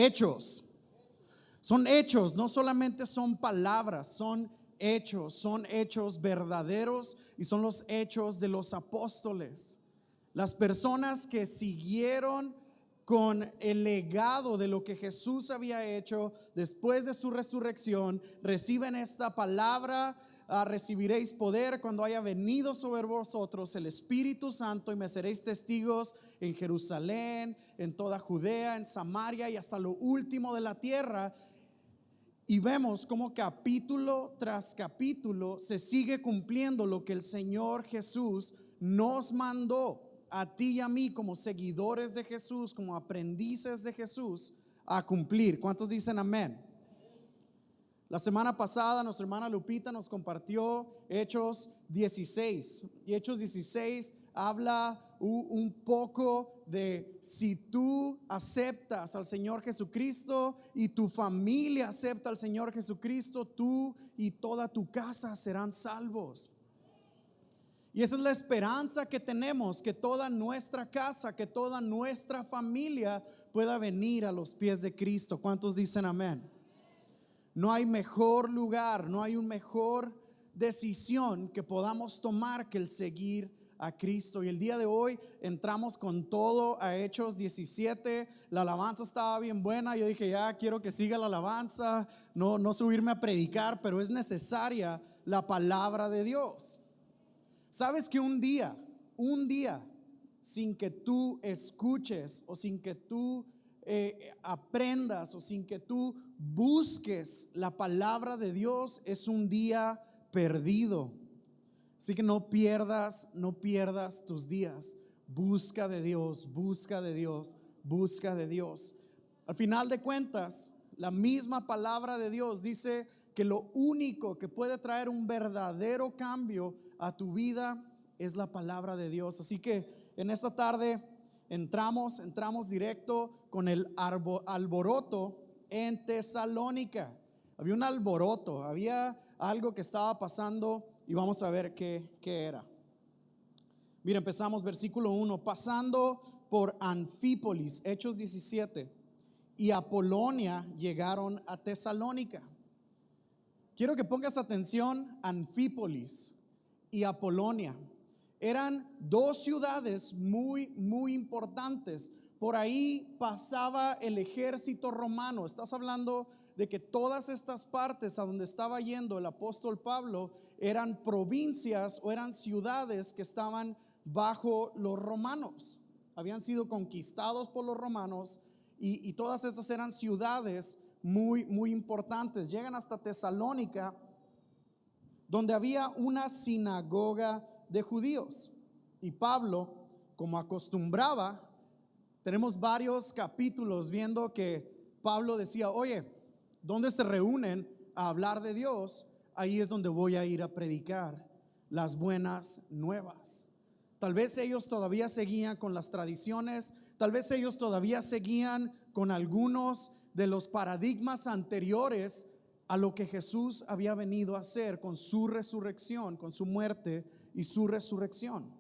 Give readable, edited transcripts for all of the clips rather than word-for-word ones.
hechos. Son hechos, no solamente son palabras, son hechos verdaderos y son los hechos de los apóstoles. Las personas que siguieron con el legado de lo que Jesús había hecho después de su resurrección, reciben esta palabra: recibiréis poder cuando haya venido sobre vosotros el Espíritu Santo, y me seréis testigos en Jerusalén, en toda Judea, en Samaria y hasta lo último de la tierra. Y vemos como capítulo tras capítulo se sigue cumpliendo lo que el Señor Jesús nos mandó a ti y a mí como seguidores de Jesús, como aprendices de Jesús, a cumplir. ¿Cuántos dicen amén? La semana pasada nuestra hermana Lupita nos compartió Hechos 16, y Hechos 16 habla un poco de si tú aceptas al Señor Jesucristo y tu familia acepta al Señor Jesucristo, tú y toda tu casa serán salvos. Y esa es la esperanza que tenemos, que toda nuestra casa, que toda nuestra familia pueda venir a los pies de Cristo. ¿Cuántos dicen amén? No hay mejor lugar, no hay una mejor decisión que podamos tomar que el seguir a Cristo. Y el día de hoy entramos con todo a Hechos 17. La alabanza estaba bien buena. Yo dije, ya quiero que siga la alabanza, no subirme a predicar, pero es necesaria la palabra de Dios. Sabes que un día sin que tú escuches o sin que tú aprendas o sin que tú busques la palabra de Dios, es un día perdido. Así que no pierdas tus días. Busca de Dios, busca de Dios, busca de Dios. Al final de cuentas, la misma palabra de Dios dice que lo único que puede traer un verdadero cambio a tu vida es la palabra de Dios. Así que en esta tarde entramos directo con el alboroto en Tesalónica. Había un alboroto, había algo que estaba pasando, y vamos a ver qué era. Mira, empezamos versículo 1. Pasando por Anfípolis, Hechos 17, y Apolonia, llegaron a Tesalónica. Quiero que pongas atención. Anfípolis y Apolonia eran dos ciudades muy importantes. Por ahí pasaba el ejército romano. Estás hablando de que todas estas partes a donde estaba yendo el apóstol Pablo eran provincias o eran ciudades que estaban bajo los romanos. Habían sido conquistados por los romanos, y todas estas eran ciudades muy importantes. Llegan hasta Tesalónica, donde había una sinagoga de judíos. Y Pablo, como acostumbraba, tenemos varios capítulos viendo que Pablo decía: oye, ¿dónde se reúnen a hablar de Dios? Ahí es donde voy a ir a predicar las buenas nuevas. Tal vez ellos todavía seguían con las tradiciones, tal vez ellos todavía seguían con algunos de los paradigmas anteriores a lo que Jesús había venido a hacer con su resurrección, con su muerte y su resurrección.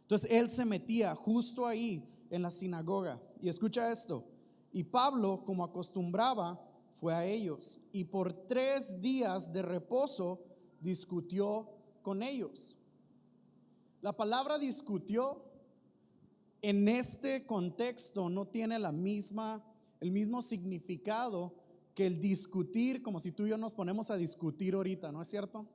Entonces él se metía justo ahí en la sinagoga. Y escucha esto: y Pablo, como acostumbraba, fue a ellos, y por 3 días de reposo discutió con ellos. La palabra discutió en este contexto no tiene el mismo significado que el discutir, como si tú y yo nos ponemos a discutir ahorita, ¿no es cierto?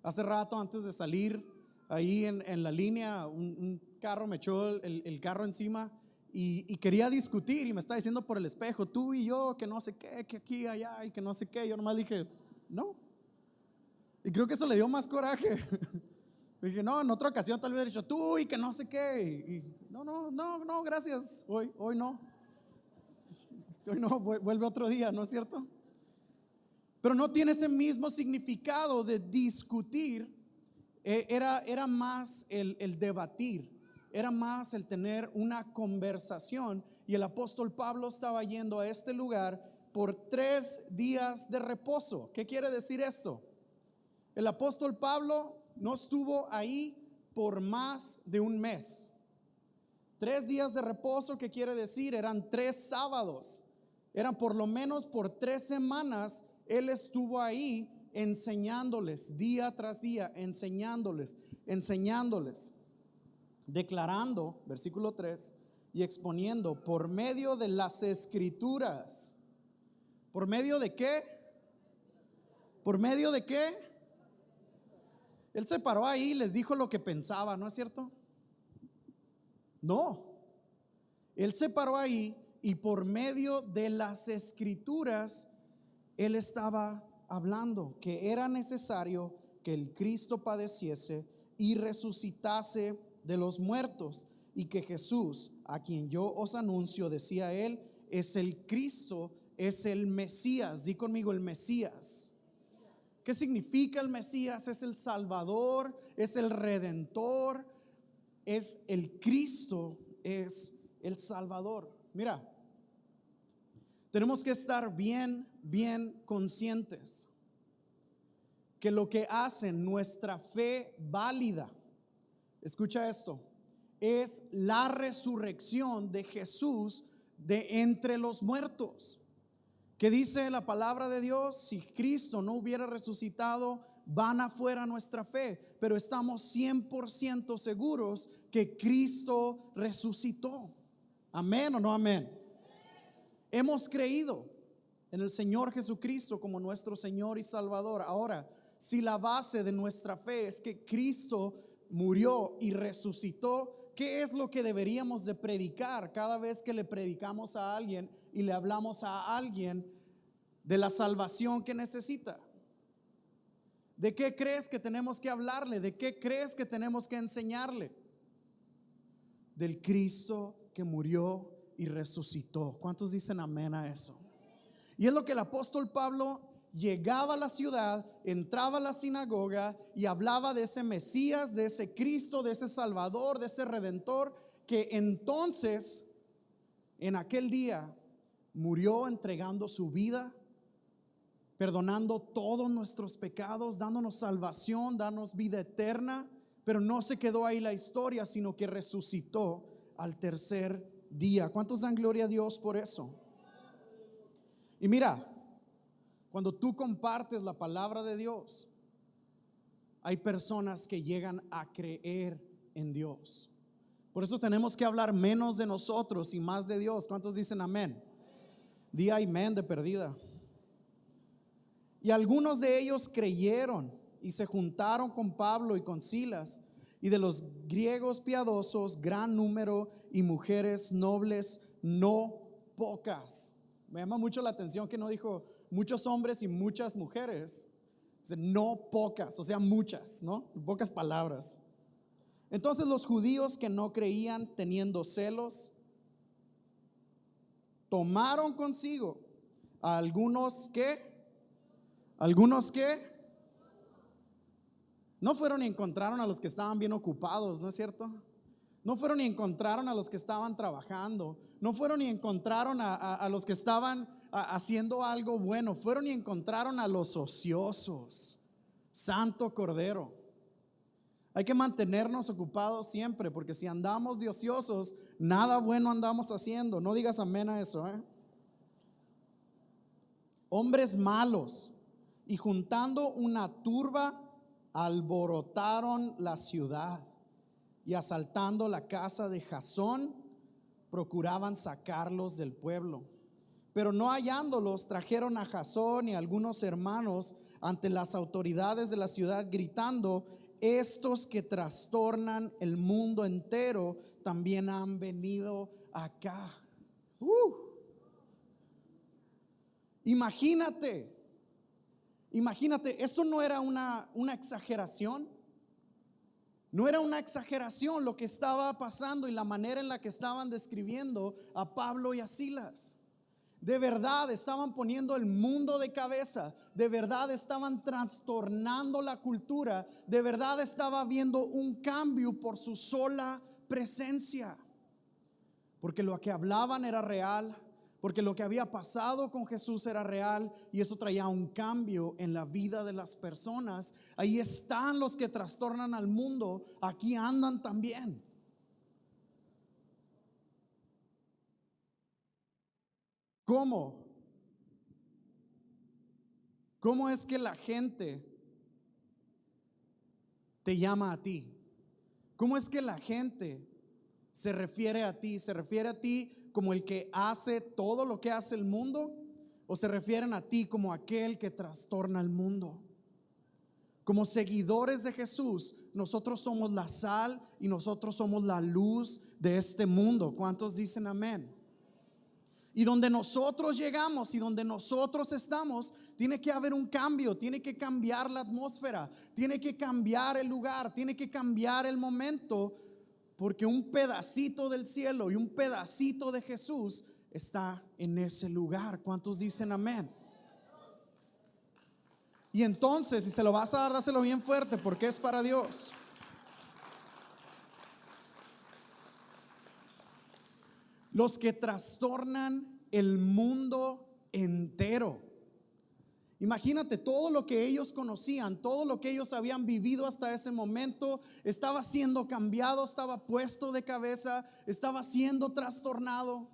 Hace rato, antes de salir ahí en la línea, un carro me echó el carro encima, y quería discutir, y me está diciendo por el espejo: tú y yo, que no sé qué, que aquí, allá, y que no sé qué. Yo nomás dije no, y creo que eso le dio más coraje. Dije, no, en otra ocasión tal vez hubiera dicho tú y que no sé qué. Y no, gracias, hoy no. Hoy no, vuelve otro día, ¿no es cierto? Pero no tiene ese mismo significado de discutir. Era más el debatir, era más el tener una conversación. Y el apóstol Pablo estaba yendo a este lugar por 3 días de reposo. ¿Qué quiere decir esto? El apóstol Pablo no estuvo ahí por más de un mes. 3 días de reposo, ¿qué quiere decir? Eran 3 sábados. Eran por lo menos por 3 semanas, Él estuvo ahí enseñándoles, día tras día, enseñándoles, declarando, versículo 3, y exponiendo por medio de las Escrituras. ¿Por medio de qué? ¿Por medio de qué? Él se paró ahí y les dijo lo que pensaba, ¿no es cierto? No. Él se paró ahí y por medio de las Escrituras Él estaba hablando que era necesario que el Cristo padeciese y resucitase de los muertos, y que Jesús, a quien yo os anuncio, decía Él, es el Cristo, es el Mesías. Di conmigo, el Mesías. ¿Qué significa el Mesías? Es el Salvador, es el Redentor, es el Cristo, es el Salvador. Mira, tenemos que estar bien conscientes que lo que hace nuestra fe válida, escucha esto, es la resurrección de Jesús de entre los muertos. ¿Qué dice la palabra de Dios? Si Cristo no hubiera resucitado, vana fuera nuestra fe, pero estamos 100% seguros que Cristo resucitó. ¿Amén o no amén? Hemos creído en el Señor Jesucristo como nuestro Señor y Salvador. Ahora, si la base de nuestra fe es que Cristo murió y resucitó, ¿qué es lo que deberíamos de predicar cada vez que le predicamos a alguien y le hablamos a alguien de la salvación que necesita? ¿De qué crees que tenemos que hablarle? ¿De qué crees que tenemos que enseñarle? Del Cristo que murió y resucitó. ¿Cuántos dicen amén a eso? Y es lo que el apóstol Pablo llegaba a la ciudad, entraba a la sinagoga y hablaba de ese Mesías, de ese Cristo, de ese Salvador, de ese Redentor, que entonces en aquel día murió entregando su vida, perdonando todos nuestros pecados, dándonos salvación, dándonos vida eterna. Pero no se quedó ahí la historia, sino que resucitó al tercer día. ¿Cuántos dan gloria a Dios por eso? Y mira, cuando tú compartes la palabra de Dios, hay personas que llegan a creer en Dios. Por eso tenemos que hablar menos de nosotros y más de Dios. ¿Cuántos dicen amén? Di amén de perdida. Y algunos de ellos creyeron y se juntaron con Pablo y con Silas, y de los griegos piadosos gran número, y mujeres nobles no pocas. Me llama mucho la atención que no dijo muchos hombres y muchas mujeres, dice no pocas, o sea muchas, ¿no? Pocas palabras. Entonces los judíos que no creían, teniendo celos, tomaron consigo a algunos que no fueron y encontraron a los que estaban bien ocupados, ¿no es cierto? No fueron y encontraron a los que estaban trabajando. No fueron y encontraron a los que estaban haciendo algo bueno. Fueron y encontraron a los ociosos. Santo Cordero. Hay que mantenernos ocupados siempre, porque si andamos de ociosos, nada bueno andamos haciendo. No digas amén a eso, ¿eh? Hombres malos, y juntando una turba, alborotaron la ciudad, y asaltando la casa de Jasón, procuraban sacarlos del pueblo. Pero no hallándolos, trajeron a Jasón y a algunos hermanos ante las autoridades de la ciudad, gritando: estos que trastornan el mundo entero también han venido acá. Imagínate, esto no era una exageración. No era una exageración lo que estaba pasando y la manera en la que estaban describiendo a Pablo y a Silas. De verdad estaban poniendo el mundo de cabeza, de verdad estaban trastornando la cultura, de verdad estaba habiendo un cambio por su sola presencia. Porque lo que hablaban era real, porque lo que había pasado con Jesús era real, y eso traía un cambio en la vida de las personas. Ahí están los que trastornan al mundo, aquí andan también. ¿Cómo? ¿Cómo es que la gente te llama a ti? ¿Cómo es que la gente se refiere a ti? ¿Se refiere a ti como el que hace todo lo que hace el mundo? ¿O se refieren a ti como aquel que trastorna el mundo? Como seguidores de Jesús, nosotros somos la sal y nosotros somos la luz de este mundo. ¿Cuántos dicen amén? Y donde nosotros llegamos y donde nosotros estamos, tiene que haber un cambio, tiene que cambiar la atmósfera, tiene que cambiar el lugar, tiene que cambiar el momento, porque un pedacito del cielo y un pedacito de Jesús está en ese lugar. ¿Cuántos dicen amén? Y entonces, si se lo vas a dar, dáselo bien fuerte, porque es para Dios. Los que trastornan el mundo entero. Imagínate, todo lo que ellos conocían, todo lo que ellos habían vivido hasta ese momento, estaba siendo cambiado, estaba puesto de cabeza, estaba siendo trastornado.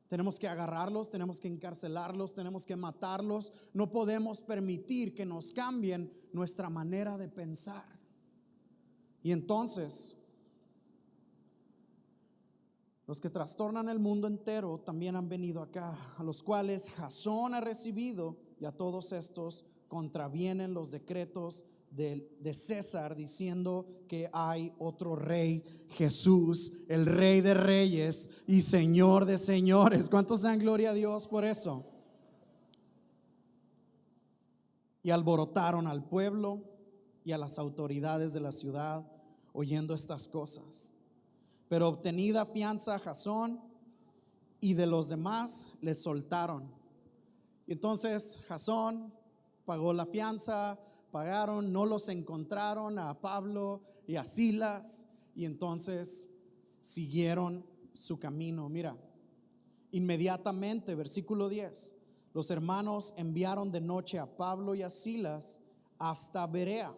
Tenemos que agarrarlos, tenemos que encarcelarlos, tenemos que matarlos. No podemos permitir que nos cambien nuestra manera de pensar. Y entonces, los que trastornan el mundo entero también han venido acá, a los cuales Jasón ha recibido, y a todos estos contravienen los decretos de César, diciendo que hay otro rey, Jesús, el Rey de Reyes y Señor de Señores. ¿Cuántos dan gloria a Dios por eso? Y alborotaron al pueblo y a las autoridades de la ciudad oyendo estas cosas. Pero obtenida fianza a Jasón y de los demás, les soltaron. Y entonces Jasón pagó la fianza, pagaron, no los encontraron a Pablo y a Silas, y entonces siguieron su camino. Mira, inmediatamente, versículo 10, los hermanos enviaron de noche a Pablo y a Silas hasta Berea,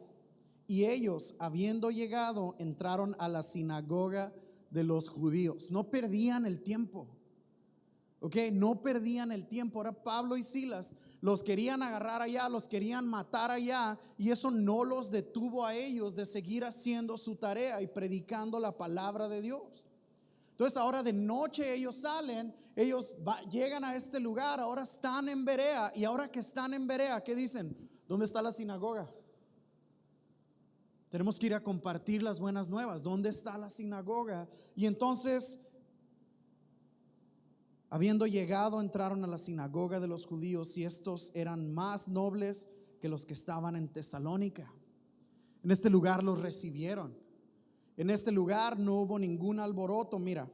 y ellos, habiendo llegado, entraron a la sinagoga de los judíos. No perdían el tiempo. No perdían el tiempo. Ahora Pablo y Silas los querían agarrar allá, los querían matar allá, y eso no los detuvo a ellos de seguir haciendo su tarea y predicando la palabra de Dios. Entonces ahora de noche ellos salen, llegan a este lugar, ahora están en Berea, y ahora que están en Berea, ¿qué dicen? ¿Dónde está la sinagoga? Tenemos que ir a compartir las buenas nuevas. ¿Dónde está la sinagoga? Y entonces, habiendo llegado, entraron a la sinagoga de los judíos, y estos eran más nobles que los que estaban en Tesalónica. En este lugar los recibieron. En este lugar no hubo ningún alboroto. Mira,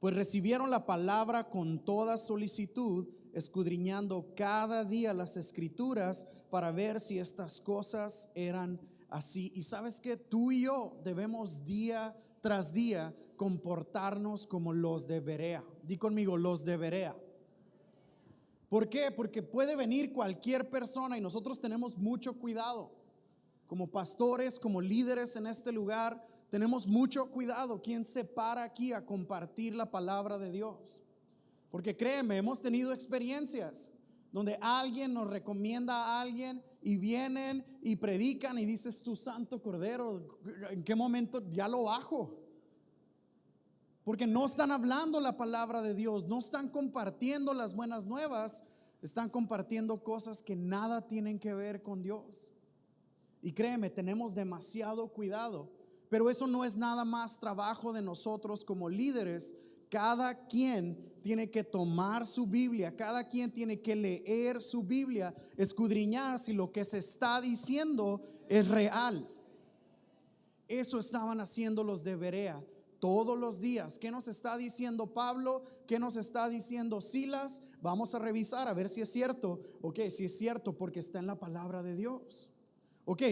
pues recibieron la palabra con toda solicitud, escudriñando cada día las escrituras para ver si estas cosas eran así. Y sabes que tú y yo debemos día tras día comportarnos como los de Berea. Di conmigo, los de Berea. ¿Por qué? Porque puede venir cualquier persona, y nosotros tenemos mucho cuidado. Como pastores, como líderes en este lugar, tenemos mucho cuidado quién se para aquí a compartir la palabra de Dios. Porque créeme, hemos tenido experiencias donde alguien nos recomienda a alguien y vienen y predican y dices, tu santo cordero, ¿en qué momento ya lo bajo? Porque no están hablando la palabra de Dios, no están compartiendo las buenas nuevas, están compartiendo cosas que nada tienen que ver con Dios. Y créeme, tenemos demasiado cuidado, pero eso no es nada más trabajo de nosotros como líderes. Cada quien tiene que tomar su Biblia, cada quien tiene que leer su Biblia, escudriñar si lo que se está diciendo es real. Eso estaban haciendo los de Berea todos los días. ¿Qué nos está diciendo Pablo? ¿Qué nos está diciendo Silas? Vamos a revisar a ver si es cierto. Si es cierto, porque está en la palabra de Dios.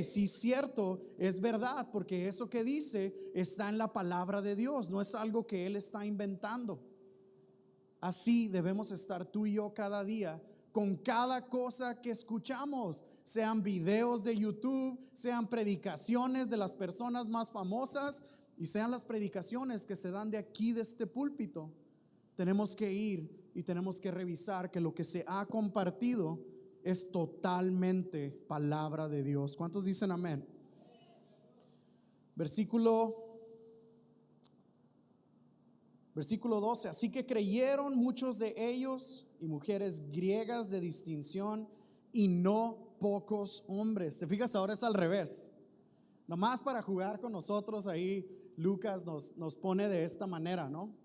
Si es cierto, es verdad, porque eso que dice está en la palabra de Dios, no es algo que él está inventando. Así debemos estar tú y yo cada día con cada cosa que escuchamos, sean videos de YouTube, sean predicaciones de las personas más famosas y sean las predicaciones que se dan de aquí, de este púlpito. Tenemos que ir y tenemos que revisar que lo que se ha compartido es totalmente palabra de Dios. ¿Cuántos dicen amén? Versículo 12. Así que creyeron muchos de ellos y mujeres griegas de distinción y no pocos hombres. ¿Te fijas? Ahora es al revés. Nomás para jugar con nosotros ahí, Lucas nos pone de esta manera, ¿no?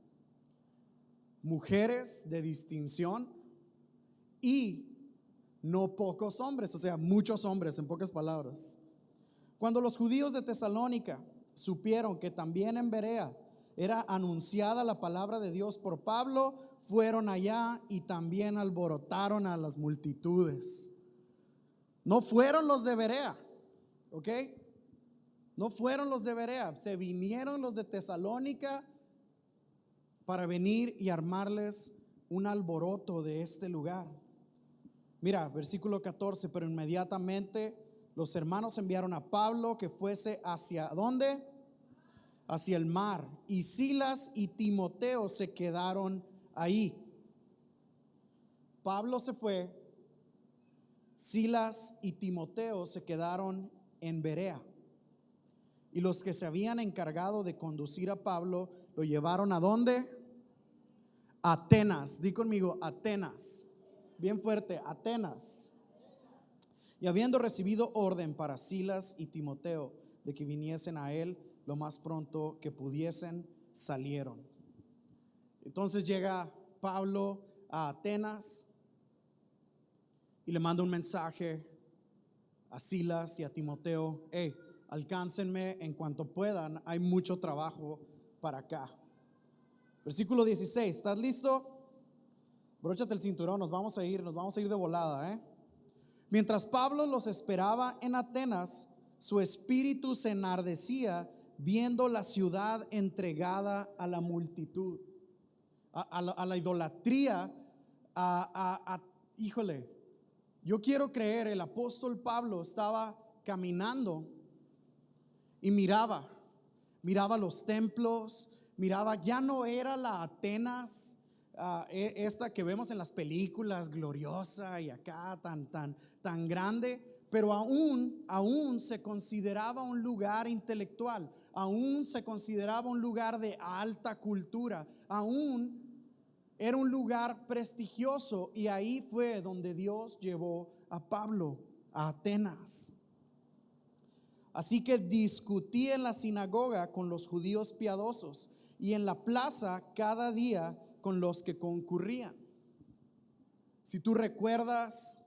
Mujeres de distinción y no pocos hombres, o sea, muchos hombres en pocas palabras. Cuando los judíos de Tesalónica supieron que también en Berea era anunciada la palabra de Dios por Pablo, fueron allá y también alborotaron a las multitudes. No fueron los de Berea, ¿ok? No fueron los de Berea, se vinieron los de Tesalónica para venir y armarles un alboroto de este lugar. Mira, versículo 14, pero inmediatamente los hermanos enviaron a Pablo que fuese hacia ¿dónde? Hacia el mar, y Silas y Timoteo se quedaron ahí. Pablo se fue, Silas y Timoteo se quedaron en Berea. Y los que se habían encargado de conducir a Pablo lo llevaron ¿a dónde? A Atenas. Di conmigo, Atenas. Bien fuerte, Atenas. Y habiendo recibido orden para Silas y Timoteo de que viniesen a él lo más pronto que pudiesen, salieron. Entonces llega Pablo a Atenas y le manda un mensaje a Silas y a Timoteo: hey, alcáncenme en cuanto puedan, hay mucho trabajo para acá. Versículo 16, ¿estás listo? Bróchate el cinturón, nos vamos a ir de volada, Mientras Pablo los esperaba en Atenas, su espíritu se enardecía viendo la ciudad entregada a la multitud, a la idolatría, híjole, yo quiero creer, el apóstol Pablo estaba caminando y miraba los templos, miraba, ya no era la Atenas esta que vemos en las películas, gloriosa y acá tan grande, pero aún se consideraba un lugar intelectual, aún se consideraba un lugar de alta cultura, aún era un lugar prestigioso, y ahí fue donde Dios llevó a Pablo, a Atenas. Así que discutía en la sinagoga con los judíos piadosos y en la plaza cada día con los que concurrían. Si tú recuerdas,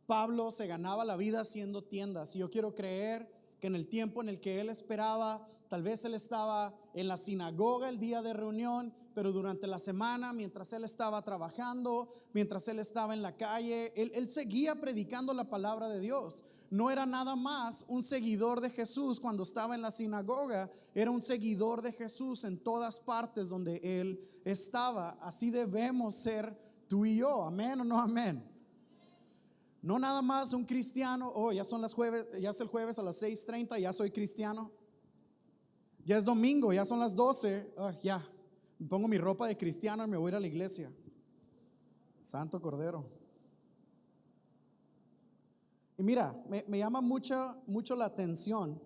Pablo se ganaba la vida haciendo tiendas, y yo quiero creer que en el tiempo en el que él esperaba, tal vez él estaba en la sinagoga el día de reunión, pero durante la semana, mientras él estaba trabajando, mientras él estaba en la calle, él seguía predicando la palabra de Dios. No era nada más un seguidor de Jesús cuando estaba en la sinagoga, era un seguidor de Jesús en todas partes donde él estaba. Así debemos ser tú y yo, amén o no amén. No nada más un cristiano, ya es el jueves a las 6:30, ya soy cristiano. Ya es domingo, ya son las 12, ya me pongo mi ropa de cristiano y me voy a ir a la iglesia. Santo Cordero. Y mira, me llama mucho la atención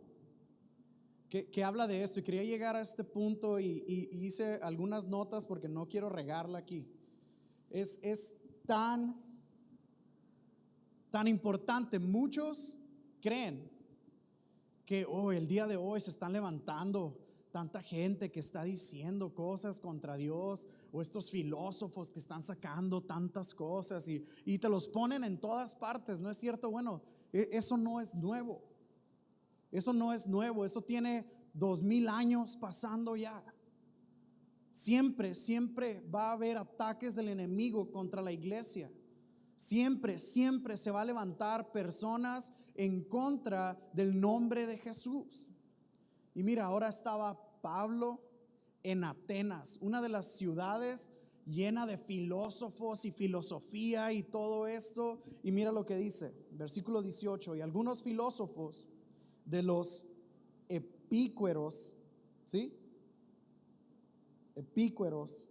que habla de esto, y quería llegar a este punto y hice algunas notas porque no quiero regarla aquí. Es tan importante. Muchos creen que el día de hoy se están levantando tanta gente que está diciendo cosas contra Dios, o estos filósofos que están sacando tantas cosas y te los ponen en todas partes, ¿no es cierto? Bueno, eso no es nuevo. Eso no es nuevo, eso tiene 2000 años pasando ya. Siempre va a haber ataques del enemigo contra la iglesia. Siempre se va a levantar personas en contra del nombre de Jesús. Y mira, ahora estaba Pablo en Atenas, una de las ciudades llena de filósofos y filosofía y todo esto. Y mira lo que dice, versículo 18: y algunos filósofos de los epícureos, ¿sí? Epícureos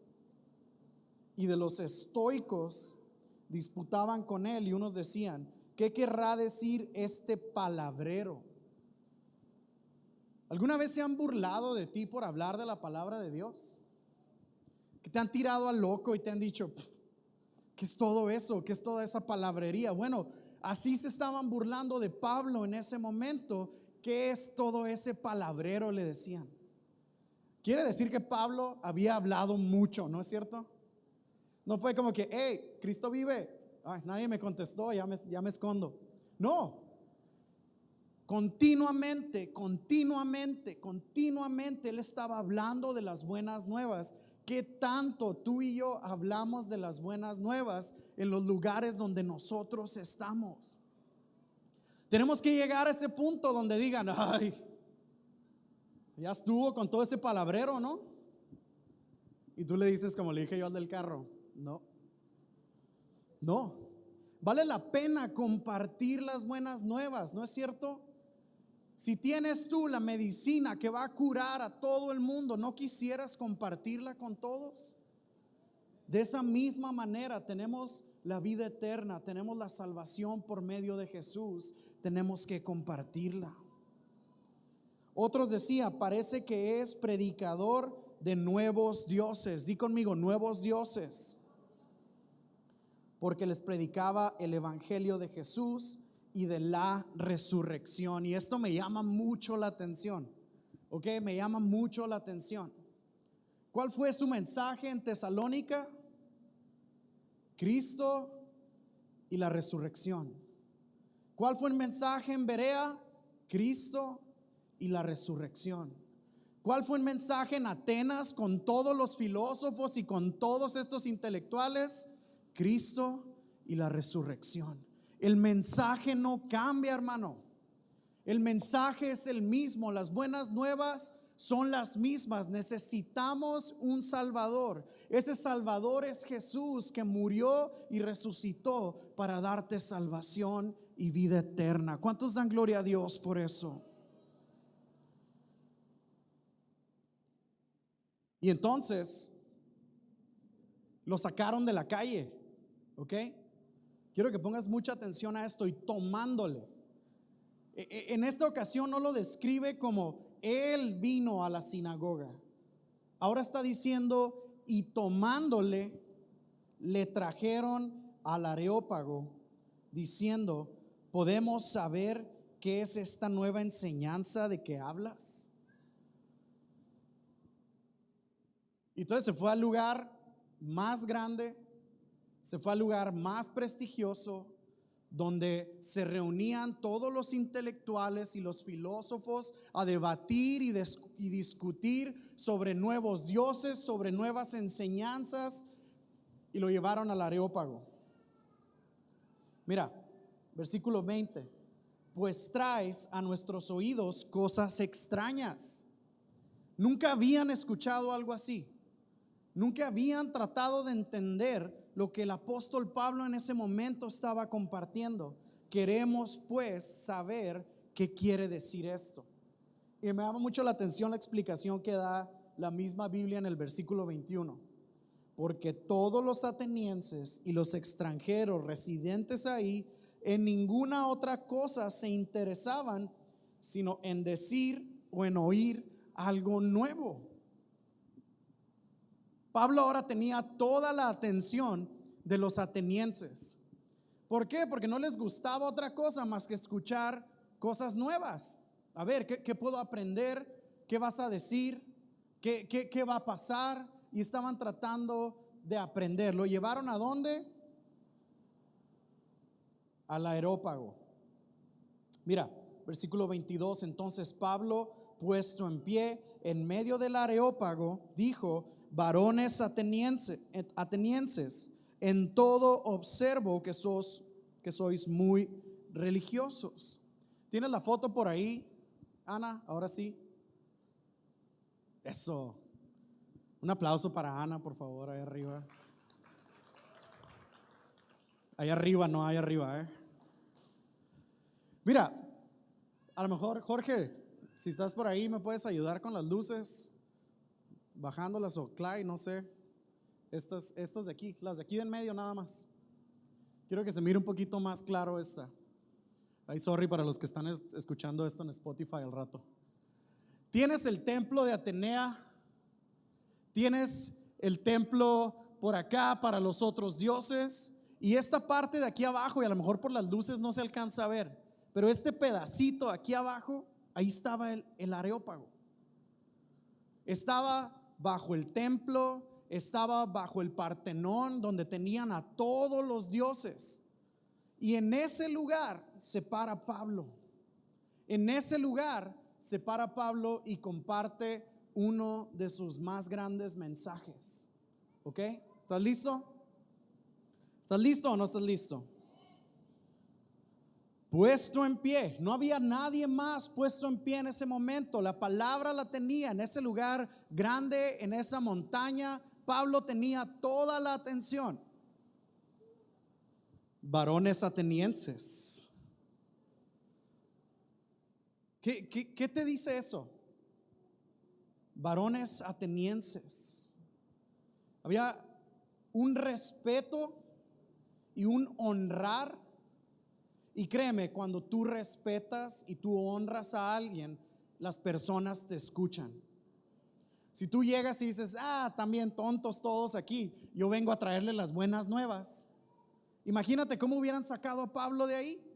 y de los estoicos disputaban con él, y unos decían: ¿qué querrá decir este palabrero? ¿Alguna vez se han burlado de ti por hablar de la palabra de Dios? Que te han tirado al loco y te han dicho: ¿qué es todo eso? ¿Qué es toda esa palabrería? Bueno, así se estaban burlando de Pablo en ese momento. ¿Qué es todo ese palabrero?, le decían. Quiere decir que Pablo había hablado mucho, ¿no es cierto? No fue como que: hey, Cristo vive. Ay, nadie me contestó, ya me escondo. No, continuamente él estaba hablando de las buenas nuevas. ¿Qué tanto tú y yo hablamos de las buenas nuevas en los lugares donde nosotros estamos? Tenemos que llegar a ese punto donde digan: ay, ya estuvo con todo ese palabrero, ¿no? Y tú le dices, como le dije yo al del carro: no, vale la pena compartir las buenas nuevas, ¿no es cierto? Si tienes tú la medicina que va a curar a todo el mundo, ¿no quisieras compartirla con todos? De esa misma manera tenemos la vida eterna, tenemos la salvación por medio de Jesús, tenemos que compartirla. Otros decían: parece que es predicador de nuevos dioses. Di conmigo: nuevos dioses. Porque les predicaba el evangelio de Jesús y de la resurrección. Y esto me llama mucho la atención. ¿Ok? Me llama mucho la atención. ¿Cuál fue su mensaje en Tesalónica? Cristo y la resurrección. ¿Cuál fue el mensaje en Berea? Cristo y la resurrección. ¿Cuál fue el mensaje en Atenas con todos los filósofos y con todos estos intelectuales? Cristo y la resurrección. El mensaje no cambia, hermano. El mensaje es el mismo. Las buenas nuevas son las mismas. Necesitamos un Salvador. Ese Salvador es Jesús, que murió y resucitó para darte salvación y vida eterna. ¿Cuántos dan gloria a Dios por eso? Y entonces lo sacaron de la calle. ¿Ok? Quiero que pongas mucha atención a esto. Y tomándole. En esta ocasión no lo describe como él vino a la sinagoga. Ahora está diciendo: y tomándole, le trajeron al Areópago, diciendo: ¿podemos saber qué es esta nueva enseñanza de que hablas? Entonces se fue al lugar más grande, se fue al lugar más prestigioso, donde se reunían todos los intelectuales y los filósofos a debatir y discutir sobre nuevos dioses, sobre nuevas enseñanzas, y lo llevaron al Areópago. Mira, versículo 20: pues traes a nuestros oídos cosas extrañas. Nunca habían escuchado algo así. Nunca habían tratado de entender lo que el apóstol Pablo en ese momento estaba compartiendo. Queremos pues saber qué quiere decir esto. Y me llama mucho la atención la explicación que da la misma Biblia en el versículo 21. Porque todos los atenienses y los extranjeros residentes ahí en ninguna otra cosa se interesaban, sino en decir o en oír algo nuevo. Pablo ahora tenía toda la atención de los atenienses. ¿Por qué? Porque no les gustaba otra cosa más que escuchar cosas nuevas. A ver, ¿qué puedo aprender? ¿Qué vas a decir? ¿Qué va a pasar? Y estaban tratando de aprender. ¿Lo llevaron a dónde? Al Areópago. Mira, versículo 22. Entonces Pablo, puesto en pie en medio del Areópago, dijo: varones atenienses, en todo observo que sois muy religiosos. ¿Tienes la foto por ahí, Ana? Ahora sí. Eso. Un aplauso para Ana, por favor, ahí arriba. Ahí arriba, no, ahí arriba, Mira, a lo mejor, Jorge, si estás por ahí, ¿me puedes ayudar con las luces? Bajándolas, o Clay, no sé. Estas de aquí, las de aquí de en medio nada más. Quiero que se mire un poquito más claro esta. Ay, sorry para los que están escuchando esto en Spotify al rato. Tienes el templo de Atenea, tienes el templo por acá para los otros dioses, y esta parte de aquí abajo, y a lo mejor por las luces no se alcanza a ver, pero este pedacito aquí abajo, ahí estaba el Areópago. Estaba bajo el templo, estaba bajo el Partenón, donde tenían a todos los dioses. Y en ese lugar se para Pablo. En ese lugar se para Pablo y comparte uno de sus más grandes mensajes. ¿Ok? ¿Estás listo? ¿Estás listo o no estás listo? Puesto en pie. No había nadie más puesto en pie en ese momento. La palabra la tenía en ese lugar grande, en esa montaña. Pablo tenía toda la atención. Varones atenienses. ¿Qué te dice eso? Varones atenienses. Había un respeto y un honrar. Y créeme, cuando tú respetas y tú honras a alguien, las personas te escuchan. Si tú llegas y dices, también tontos todos aquí, yo vengo a traerle las buenas nuevas. Imagínate cómo hubieran sacado a Pablo de ahí.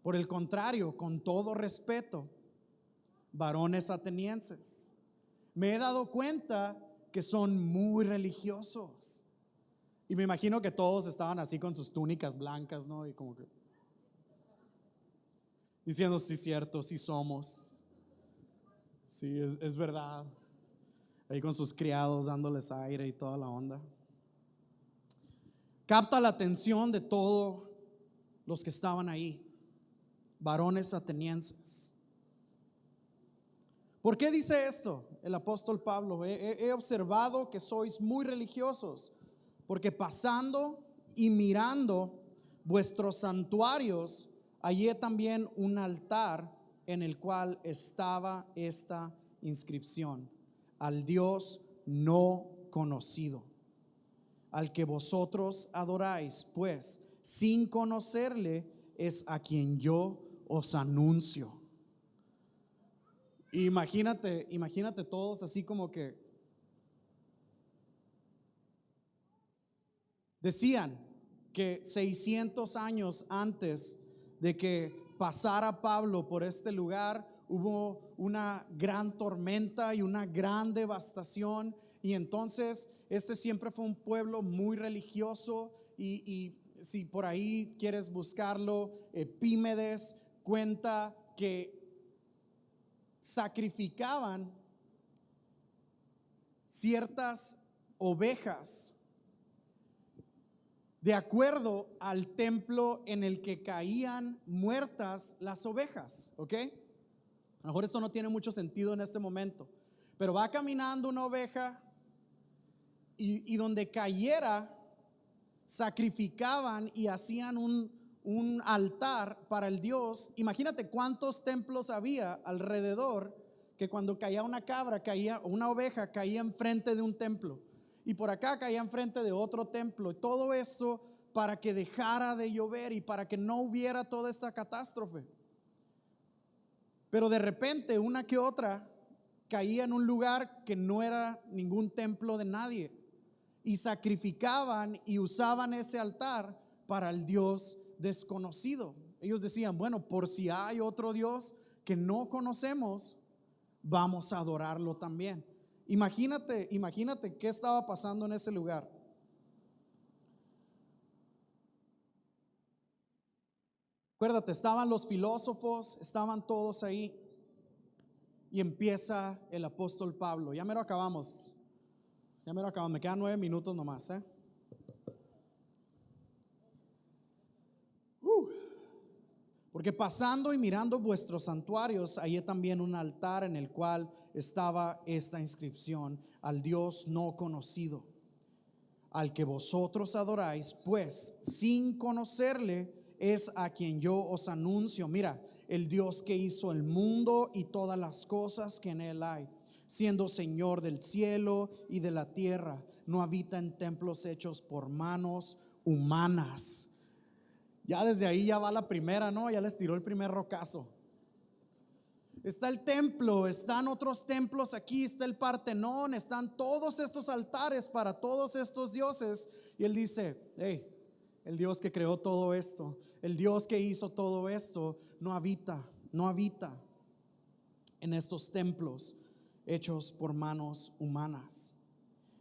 Por el contrario, con todo respeto, varones atenienses. Me he dado cuenta que son muy religiosos. Y me imagino que todos estaban así con sus túnicas blancas, ¿no? Y como que diciendo, sí, cierto, sí somos. Sí, es verdad. Ahí con sus criados dándoles aire y toda la onda. Capta la atención de todos los que estaban ahí. Varones atenienses. ¿Por qué dice esto el apóstol Pablo? He observado que sois muy religiosos, porque pasando y mirando vuestros santuarios, hallé también un altar en el cual estaba esta inscripción: al Dios no conocido, al que vosotros adoráis, pues sin conocerle es a quien yo os anuncio. Imagínate todos así como que decían que 600 años antes de que pasara Pablo por este lugar, hubo una gran tormenta y una gran devastación. Y entonces este siempre fue un pueblo muy religioso. Y si por ahí quieres buscarlo, Epímedes cuenta que sacrificaban ciertas ovejas de acuerdo al templo en el que caían muertas las ovejas. ¿Ok? A lo mejor esto no tiene mucho sentido en este momento, pero va caminando una oveja y donde cayera sacrificaban y hacían un altar para el Dios. Imagínate cuántos templos había alrededor, que cuando caía una cabra, caía una oveja, caía enfrente de un templo, y por acá caía enfrente de otro templo. Todo esto para que dejara de llover y para que no hubiera toda esta catástrofe. Pero de repente una que otra caía en un lugar que no era ningún templo de nadie, y sacrificaban y usaban ese altar para el Dios desconocido. Ellos decían, bueno, por si hay otro Dios que no conocemos, vamos a adorarlo también. Imagínate qué estaba pasando en ese lugar. Acuérdate, estaban los filósofos, estaban todos ahí, y empieza el apóstol Pablo. Ya me lo acabamos, me quedan 9 minutos nomás, Porque pasando y mirando vuestros santuarios, hallé también un altar en el cual estaba esta inscripción: al Dios no conocido, al que vosotros adoráis, pues sin conocerle es a quien yo os anuncio. Mira, el Dios que hizo el mundo y todas las cosas que en él hay, siendo Señor del cielo y de la tierra. no habita en templos hechos por manos humanas. Ya desde ahí ya va la primera, ¿no? Ya les tiró el primer rocazo. Está el templo, están otros templos aquí, está el Partenón, están todos estos altares para todos estos dioses. Y él dice, hey, el Dios que creó todo esto, el Dios que hizo todo esto, no habita en estos templos hechos por manos humanas,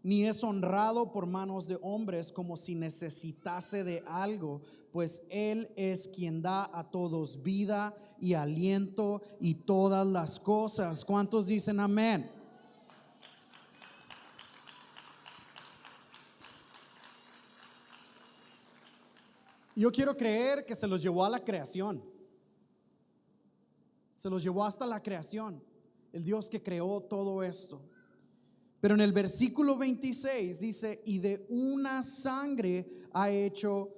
ni es honrado por manos de hombres como si necesitase de algo, pues Él es quien da a todos vida y aliento y todas las cosas. ¿Cuántos dicen amén? Yo quiero creer que se los llevó a la creación. Se los llevó hasta la creación, el Dios que creó todo esto. Pero en el versículo 26 dice, y de una sangre ha hecho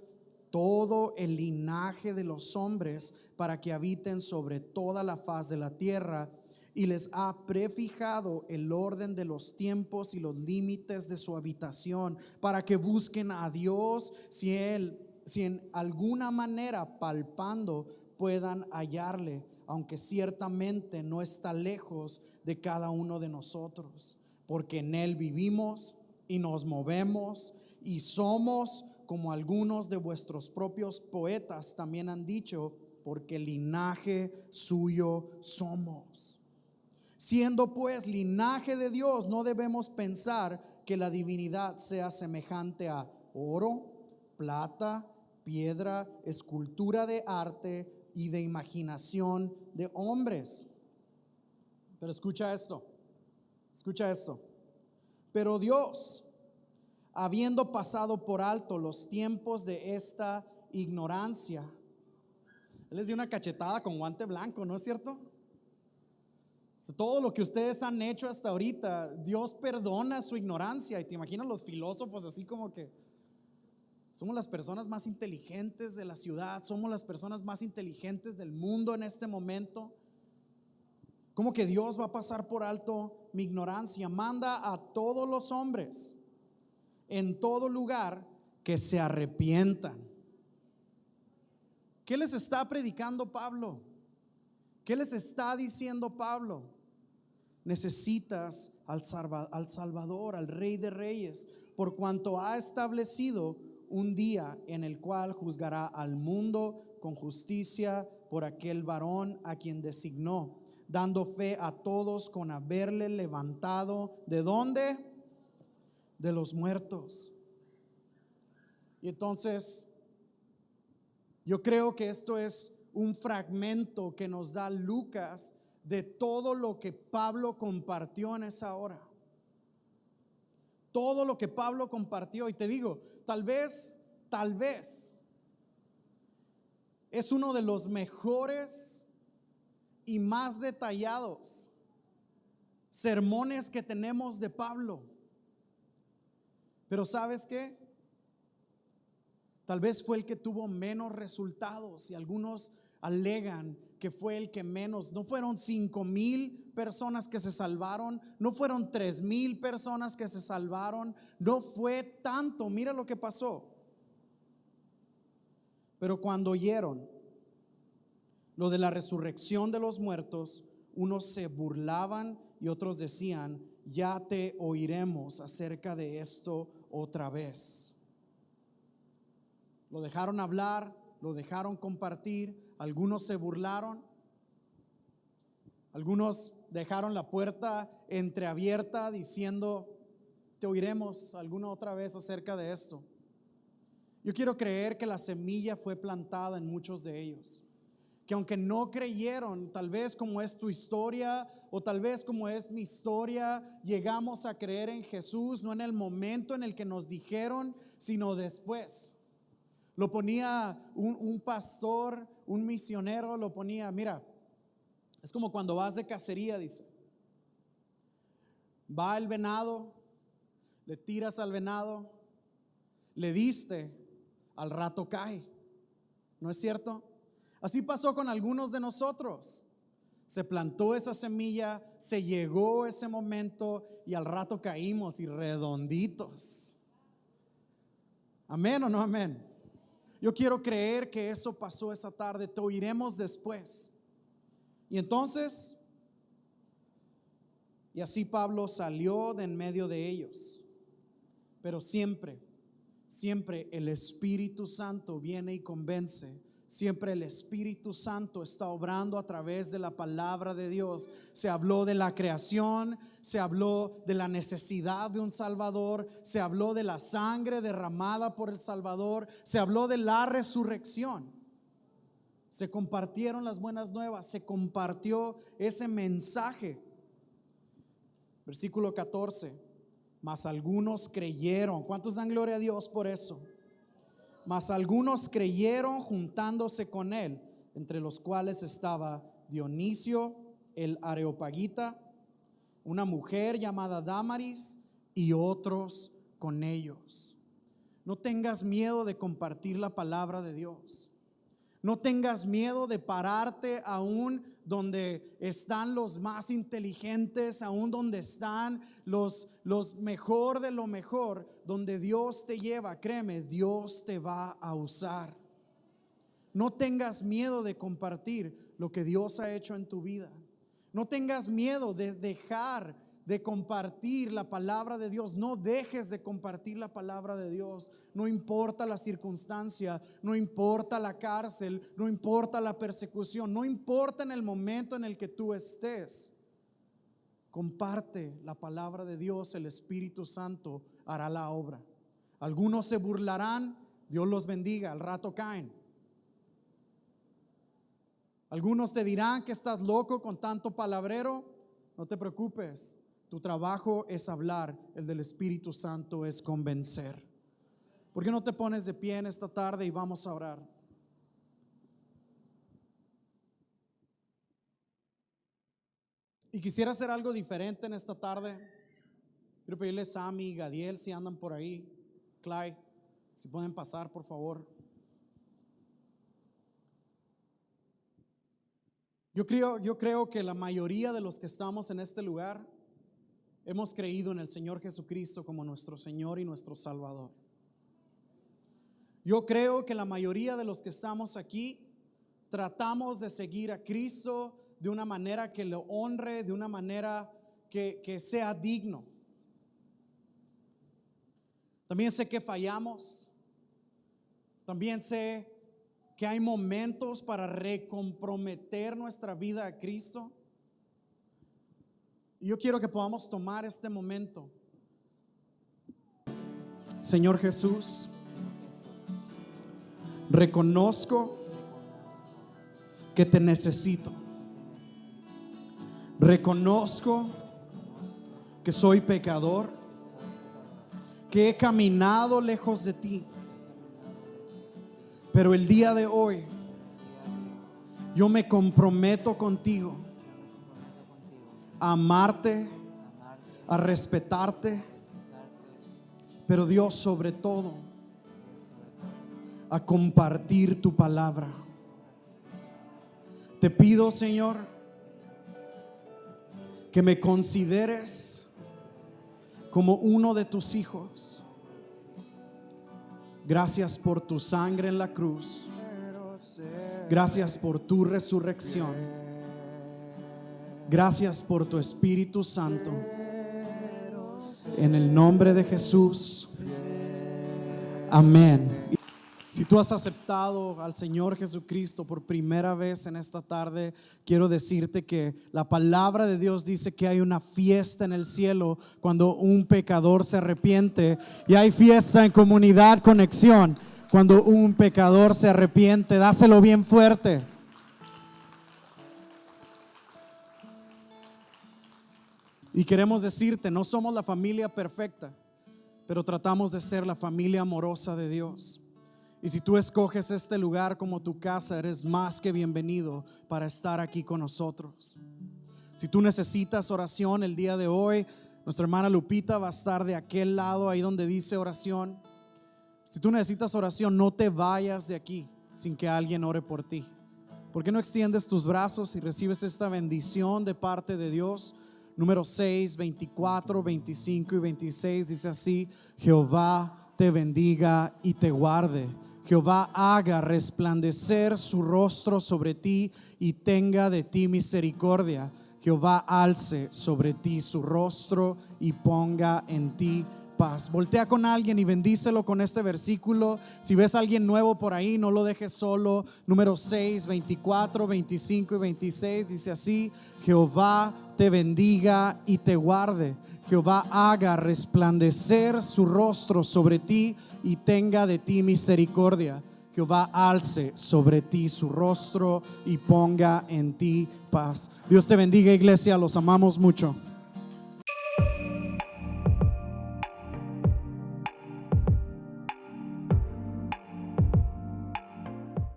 todo el linaje de los hombres para que habiten sobre toda la faz de la tierra, y les ha prefijado el orden de los tiempos y los límites de su habitación, para que busquen a Dios si en alguna manera palpando puedan hallarle, aunque ciertamente no está lejos de cada uno de nosotros, porque en Él vivimos y nos movemos y somos, como algunos de vuestros propios poetas también han dicho, porque linaje suyo somos. Siendo pues linaje de Dios, no debemos pensar que la divinidad sea semejante a oro, plata, piedra, escultura de arte y de imaginación de hombres. Pero escucha esto. Pero Dios, habiendo pasado por alto los tiempos de esta ignorancia, Él les dio una cachetada con guante blanco, ¿no es cierto? Todo lo que ustedes han hecho hasta ahorita, Dios perdona su ignorancia. Y te imaginas los filósofos así como que somos las personas más inteligentes de la ciudad, somos las personas más inteligentes del mundo en este momento. ¿Cómo que Dios va a pasar por alto mi ignorancia? Manda a todos los hombres en todo lugar que se arrepientan. ¿Qué les está predicando Pablo? ¿Qué les está diciendo Pablo? Necesitas al Salvador, al Rey de Reyes, por cuanto ha establecido un día en el cual juzgará al mundo con justicia por aquel varón a quien designó, dando fe a todos con haberle levantado, ¿de dónde? De los muertos. Y entonces yo creo que esto es un fragmento que nos da Lucas de todo lo que Pablo compartió en esa hora. Todo lo que Pablo compartió. Y te digo, tal vez es uno de los mejores y más detallados sermones que tenemos de Pablo. Pero ¿sabes qué? Tal vez fue el que tuvo menos resultados, y algunos alegan que fue el que menos. No fueron 5,000 personas que se salvaron, no fueron 3,000 personas que se salvaron, no fue tanto. Mira lo que pasó. Pero cuando oyeron lo de la resurrección de los muertos, unos se burlaban y otros decían, ya te oiremos acerca de esto otra vez. Lo dejaron hablar, lo dejaron compartir. Algunos se burlaron, algunos dejaron la puerta entreabierta diciendo, te oiremos alguna otra vez acerca de esto. Yo quiero creer que la semilla fue plantada en muchos de ellos, que aunque no creyeron, tal vez como es tu historia o tal vez como es mi historia, llegamos a creer en Jesús no en el momento en el que nos dijeron, sino después. Lo ponía un pastor, un misionero, lo ponía, mira, es como cuando vas de cacería, dice. Va el venado, le tiras al venado, le diste, al rato cae. ¿No es cierto? Así pasó con algunos de nosotros. Se plantó esa semilla, se llegó ese momento y al rato caímos y redonditos. ¿Amén o no amén? Yo quiero creer que eso pasó esa tarde. Te oiremos después. Y entonces, y así Pablo salió de en medio de ellos. Pero siempre el Espíritu Santo viene y convence. Siempre el Espíritu Santo está obrando a través de la palabra de Dios. Se habló de la creación, se habló de la necesidad de un Salvador, se habló de la sangre derramada por el Salvador, se habló de la resurrección. Se compartieron las buenas nuevas, se compartió ese mensaje. Versículo 14. Mas algunos creyeron. ¿Cuántos dan gloria a Dios por eso? Mas algunos creyeron juntándose con él, entre los cuales estaba Dionisio el Areopagita, una mujer llamada Dámaris y otros con ellos. No tengas miedo de compartir la palabra de Dios. No tengas miedo de pararte aún donde están los más inteligentes, aún donde están los mejor de lo mejor, donde Dios te lleva. Créeme, Dios te va a usar. No tengas miedo de compartir lo que Dios ha hecho en tu vida. No tengas miedo de dejar de compartir la palabra de Dios. No dejes de compartir la palabra de Dios. No importa la circunstancia, no importa la cárcel, no importa la persecución, no importa en el momento en el que tú estés. Comparte la palabra de Dios, el Espíritu Santo hará la obra. Algunos se burlarán, Dios los bendiga, al rato caen. Algunos te dirán que estás loco con tanto palabrero. No te preocupes. Tu trabajo es hablar, el del Espíritu Santo es convencer. ¿Por qué no te pones de pie en esta tarde y vamos a orar? Y quisiera hacer algo diferente en esta tarde. Quiero pedirle a Sammy y Gadiel si andan por ahí, Clyde, si pueden pasar por favor. Yo creo que la mayoría de los que estamos en este lugar hemos creído en el Señor Jesucristo como nuestro Señor y nuestro Salvador. Yo creo que la mayoría de los que estamos aquí tratamos de seguir a Cristo de una manera que lo honre, de una manera que sea digno. También sé que fallamos. También sé que hay momentos para recomprometer nuestra vida a Cristo. Y yo quiero que podamos tomar este momento. Señor Jesús, reconozco que te necesito. Reconozco que soy pecador, que he caminado lejos de ti. Pero el día de hoy yo me comprometo contigo a amarte, a respetarte, pero Dios, sobre todo, a compartir tu palabra. Te pido, Señor, que me consideres como uno de tus hijos. Gracias por tu sangre en la cruz. Gracias por tu resurrección. Gracias por tu Espíritu Santo. En el nombre de Jesús. Amén. Si tú has aceptado al Señor Jesucristo por primera vez en esta tarde, quiero decirte que la palabra de Dios dice que hay una fiesta en el cielo cuando un pecador se arrepiente, y hay fiesta en Comunidad Conexión cuando un pecador se arrepiente. Dáselo bien fuerte. Y queremos decirte, no somos la familia perfecta, pero tratamos de ser la familia amorosa de Dios. Y si tú escoges este lugar como tu casa, eres más que bienvenido para estar aquí con nosotros. Si tú necesitas oración el día de hoy, nuestra hermana Lupita va a estar de aquel lado, ahí donde dice oración. Si tú necesitas oración, no te vayas de aquí sin que alguien ore por ti, ¿Por qué no extiendes tus brazos y recibes esta bendición de parte de Dios? Número 6, 24, 25 y 26 dice así: Jehová te bendiga y te guarde. Jehová haga resplandecer su rostro sobre ti y tenga de ti misericordia. Jehová alce sobre ti su rostro y ponga en ti paz. Voltea con alguien y bendícelo con este versículo. Si ves a alguien nuevo por ahí, no lo dejes solo. Número 6, 24, 25 y 26 dice así: Jehová te bendiga y te guarde. Jehová haga resplandecer su rostro sobre ti y tenga de ti misericordia. Jehová alce sobre ti su rostro y ponga en ti paz. Dios te bendiga, iglesia, los amamos mucho.